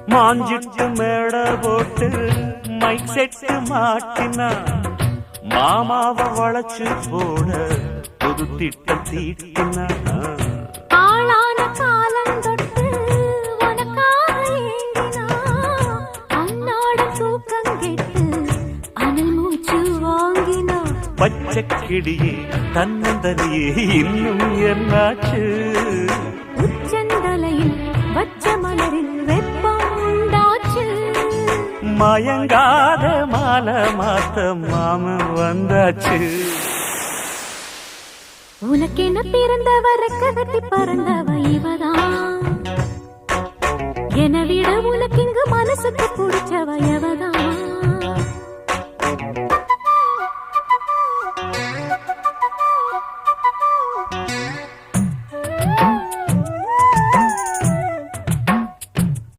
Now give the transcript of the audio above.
மாஞ்சிட்டு மேட போட்டு mic set மாட்டினா மாமாவ வளைச்சு போட புது திட்டம் தீட்டினா ஆளான காலம் தொட்டு உனக்காக ஏங்கினா அன்னாட தூக்கம் கெட்டு அனல் மூச்சு வாங்கினா பச்சை கிளியே தன்னந்தனியே இன்னும் என்னாச்சு உச்சந்தலையில் வச்ச மலரில் வெப்பம் உண்டாச்சு மயங்காத மாலை மாத்த மாமன் வந்தாச்சு உனக்கென பிறந்தவ ரெக்க கட்டி பறந்தவ இவதான் என விட உனக்கு இங்கு மனசுக்கு பிடிச்சவ எவதான்